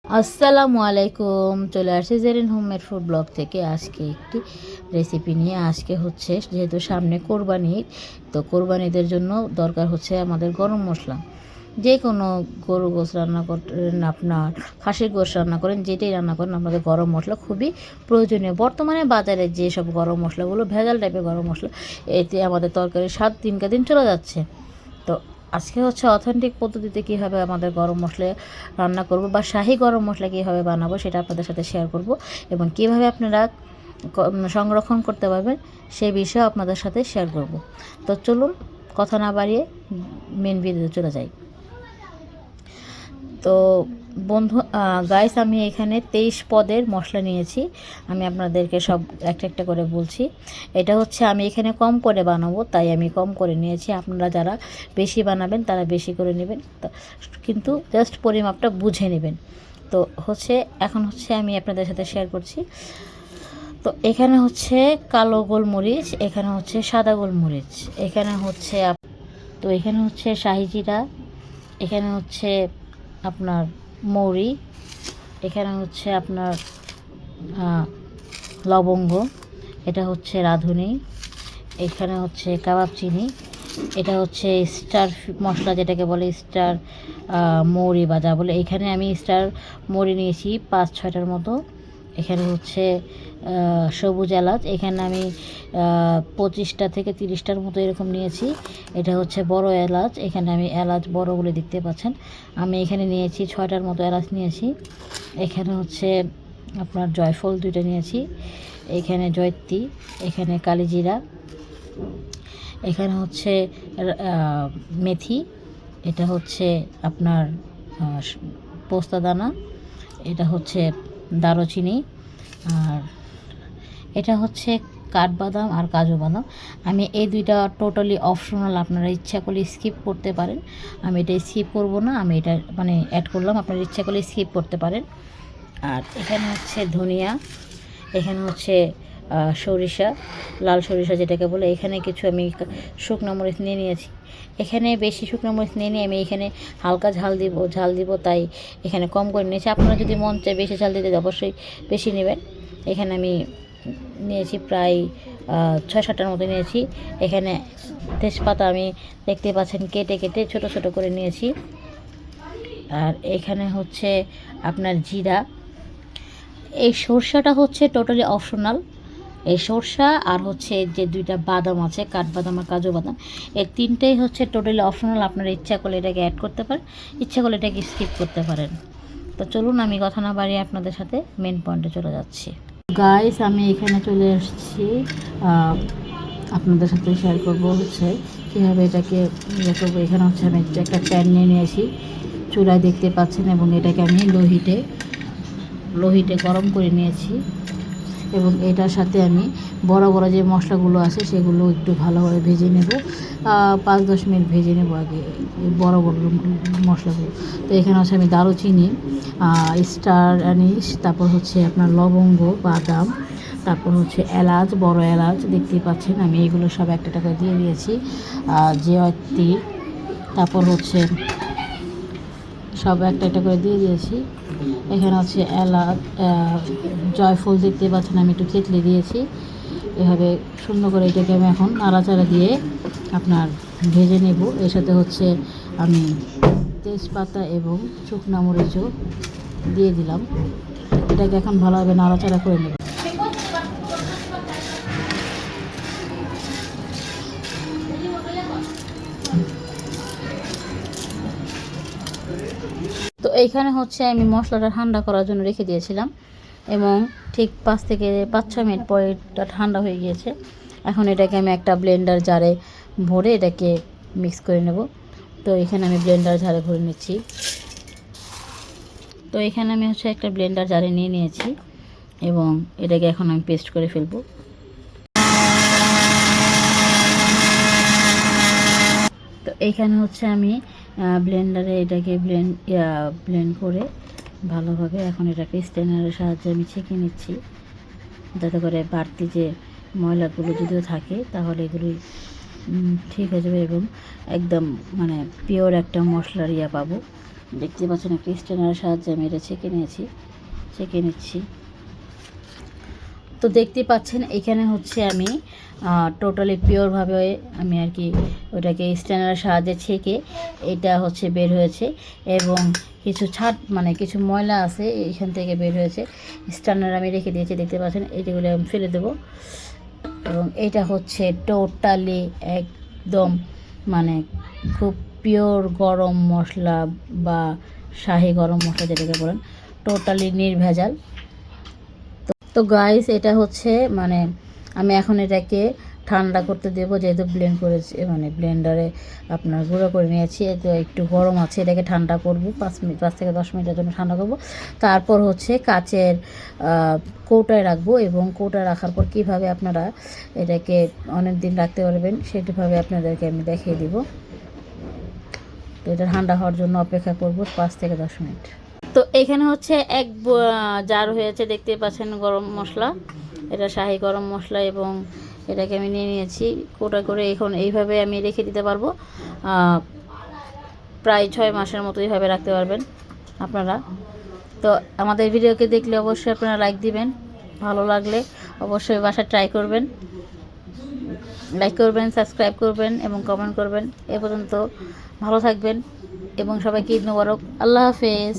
আসসালামু আলাইকুম। চলে আসছি জেরিন হোমমেড ফুড ব্লগ থেকে। আজকে একটি রেসিপি নিয়ে হচ্ছে যেহেতু সামনে কোরবানি ঈদ, তো কোরবানি ঈদের জন্য দরকার হচ্ছে আমাদের গরম মশলা। যে কোনো গরু গোশ রান্না করেন, আপনার খাসির গোশ রান্না করেন, যেটাই রান্না করেন, আমাদের গরম মশলা খুবই প্রয়োজনীয়। বর্তমানে বাজারে যেসব গরম মশলাগুলো ভেজাল টাইপের গরম মশলা, এতে আমাদের তরকারির স্বাদ দিনকে দিন চলে যাচ্ছে। তো আজকে হচ্ছে অথেন্টিক পদ্ধতিতে কীভাবে আমাদের গরম মশলা রান্না করব বা শাহি গরম মশলা কীভাবে বানাবো সেটা আপনাদের সাথে শেয়ার করব, এবং কীভাবে আপনারা সংরক্ষণ করতে পারবেন সেই বিষয়ে আপনাদের সাথে শেয়ার করব। তো চলুন কথা না বাড়িয়ে মেন ভিডিওতে চলে যাই। তো বন্ধু গাইস, আমি এখানে 23 পদের মশলা নিয়েছি। আমি আপনাদেরকে সব একটা একটা করে বলছি। এটা হচ্ছে আমি এখানে কম করে বানাবো, তাই আমি কম করে নিয়েছি। আপনারা যারা বেশি বানাবেন তারা বেশি করে নেবেন, কিন্তু জাস্ট পরিমাপটা বুঝে নেবেন। তো এখন আমি আপনাদের সাথে শেয়ার করছি। তো এখানে হচ্ছে কালো গোলমরিচ, এখানে হচ্ছে সাদা গোলমরিচ, এখানে হচ্ছে এখানে হচ্ছে শাহি জিরা, এখানে হচ্ছে আপনার মৌরি, এখানে হচ্ছে আপনার লবঙ্গ, এটা হচ্ছে রাঁধুনি, এখানে হচ্ছে কাবাব চিনি, এটা হচ্ছে স্টার মশলা যেটাকে বলে স্টার মৌরি বা যা বলে। এখানে আমি স্টার মৌরি নিয়েছি 5-6টার মতো। এখানে হচ্ছে সবুজ এলাচ, এখানে আমি 25টা থেকে 30টার মতো এরকম নিয়েছি। এটা হচ্ছে বড় এলাচ, এখানে আমি এলাচ বড়গুলো দেখতে পাচ্ছেন। আমি এখানে নিয়েছি 6টার মতো এলাচ নিয়েছি। এখানে হচ্ছে আপনার জয়ফল 2টা নিয়েছি, এখানে জয়ত্রী, এখানে কালিজিরা, এখানে হচ্ছে মেথি, এটা হচ্ছে আপনার পোস্তা দানা, এটা হচ্ছে দারুচিনি, আর এটা হচ্ছে কাঠবাদাম আর কাজু বাদাম। আমি এই দুইটা টোটালি অপশনাল, আপনারা ইচ্ছা করলে স্কিপ করতে পারেন। আমি এটা স্কিপ করব না, আমি এটা অ্যাড করলাম, আপনারা ইচ্ছা করলে স্কিপ করতে পারেন। আর এখানে হচ্ছে ধনিয়া, এখানে হচ্ছে সরিষা, লাল সরিষা যেটাকে বলে। এখানে কিছু আমি শুকনো মরিচ নিয়ে নিয়েছি। এখানে বেশি শুকনো মরিচ নিয়ে নিয়ে আমি এখানে হালকা ঝাল দিব, তাই এখানে কম করে নিয়েছি। আপনারা যদি মন চায় বেশি ঝাল দিতে অবশ্যই বেশি নেবেন। এখানে আমি নিয়েছি প্রায় 6-7টার মতো নিয়েছি। এখানে তেজপাতা আমি দেখতে পাচ্ছেন কেটে কেটে ছোট ছোট করে নিয়েছি। আর এখানে হচ্ছে আপনার জিরা। এই সরষাটা হচ্ছে টোটালি অপশনাল। এই সরষা আর হচ্ছে যে 2টা বাদাম আছে, কাঠবাদাম আর কাজু বাদাম, এই 3টাই হচ্ছে টোটালি অপশনাল। আপনারা ইচ্ছা করলে এটাকে অ্যাড করতে পারেন, ইচ্ছা করলে এটাকে স্কিপ করতে পারেন। তো চলুন আমি কথা না বাড়িয়ে আপনাদের সাথে মেন পয়েন্টে চলে যাচ্ছি। গাইস, আমি এখানে চলে এসেছি, আপনাদের সাথে শেয়ার করবো হচ্ছে কীভাবে এটাকে ইয়ে করবো। এখানে হচ্ছে আমি একটা প্যান নিয়ে নিয়েছি, চুলায় দেখতে পাচ্ছেন, এবং এটাকে আমি লোহিটে গরম করে নিয়েছি। এবং এটার সাথে আমি বড় বড় যে মশলাগুলো আছে সেগুলো একটু ভালোভাবে ভেজে নেব। 5-10 মিনিট ভেজে নেব আগে এই বড় বড় মশলাগুলো। তো এখানে হচ্ছে আমি দারুচিনি, স্টার অ্যানিস, তারপর হচ্ছে আপনার লবঙ্গ, বাদাম, তারপর হচ্ছে এলাচ, বড় এলাচ দেখতেই পাচ্ছেন। আমি এগুলো সব একটা টাকা দিয়ে দিয়েছি। জয়ত্রী, তারপর হচ্ছে সব একটা একটা করে দিয়ে দিয়েছি। এখানে হচ্ছে এলাচ, জয়ফল দেখতে পাচ্ছেন, আমি একটু থেতলে দিয়েছি। এভাবে সুন্দর করে এটাকে আমি এখন নাড়াচাড়া দিয়ে আপনার ভেজে নেব। এর সাথে হচ্ছে আমি তেজপাতা এবং শুকনো মরিচও দিয়ে দিলাম। এটাকে এখন ভালোভাবে নাড়াচাড়া করে নেব। তো এইখানে হচ্ছে আমি মশলাটা ঠান্ডা করার জন্য রেখে দিয়েছিলাম, এবং ঠিক 5-6 মিনিট পরে এটা ঠান্ডা হয়ে গিয়েছে। এখন এটাকে আমি একটা ব্লেন্ডার জারে ভরে এটাকে মিক্স করে নেব। তো এখানে আমি ব্লেন্ডার জারে ভরে নিচ্ছি। তো এখানে আমি হচ্ছে একটা ব্লেন্ডার জারে নিয়ে নিয়েছি, এবং এটাকে এখন আমি পেস্ট করে ফেলবো। তো এইখানে হচ্ছে আমি ব্লেন্ডারে এটাকে ব্লেন্ড করে ভালোভাবে এখন এটাকে স্ট্রেনারের সাহায্যে আমি ছেঁকে নিচ্ছি, যাতে করে বাড়তি যে ময়লাগুলো যদিও থাকে তাহলে এগুলি ঠিক হয়ে যাবে, এবং একদম পিওর একটা মশলার পাবো। দেখতে পাচ্ছেন একটা স্ট্যান্ডারের সাহায্যে আমি এটা ছেঁকে নিচ্ছি। তো দেখতে পাচ্ছেন এখানে হচ্ছে আমি টোটালি পিওরভাবে আমি আর কি ওটাকে স্ট্যান্ডারের সাহায্যে ছেঁকে এটা হচ্ছে বের হয়েছে, এবং কিছু ছাট মানে কিছু ময়লা আছে এখান থেকে বের হয়েছে। স্ট্যান্ডার আমি রেখে দিয়েছি, দেখতে পাচ্ছেন এইগুলো আমি ফেলে দেবো। এবং এটা হচ্ছে টোটালি একদম মানে খুব পিওর গরম মশলা বা শাহি গরম মশলা যেটাকে বলেন, টোটালি নির্ভেজাল। তো গাইস এটা হচ্ছে মানে আমি এখন এটাকে ঠান্ডা করতে দেব, যেহেতু ব্লেন্ড করেছি মানে ব্লেন্ডারে আপনার গুঁড়ো করে নিয়েছি, তো একটু গরম আছে, এটাকে ঠান্ডা করব 5 থেকে 10 মিনিটের জন্য ঠান্ডা করব। তারপর হচ্ছে কাচের কৌটায় রাখবো, এবং কৌটায় রাখার পর কীভাবে আপনারা এটাকে অনেক দিন রাখতে পারবেন সেটাভাবে আপনাদেরকে আমি দেখিয়ে দিব। তো এটা ঠান্ডা হওয়ার জন্য অপেক্ষা করব 5 থেকে 10 মিনিট। তো এখানে হচ্ছে এক জার হয়েছে, দেখতে পাচ্ছেন গরম মশলা, এটা শাহি গরম মশলা, এবং এটাকে আমি নিয়ে নিয়েছি কোটা করে। এখন এইভাবে আমি রেখে দিতে পারবো, প্রায় 6 মাসের মতো এইভাবে রাখতে পারবেন আপনারা। তো আমাদের ভিডিওকে দেখলে অবশ্যই আপনারা লাইক দিবেন, ভালো লাগলে অবশ্যই বাসায় ট্রাই করবেন, লাইক করবেন, সাবস্ক্রাইব করবেন এবং কমেন্ট করবেন। এ পর্যন্ত ভালো থাকবেন এবং সবাইকে ঈদ মোবারক। আল্লাহ হাফেজ।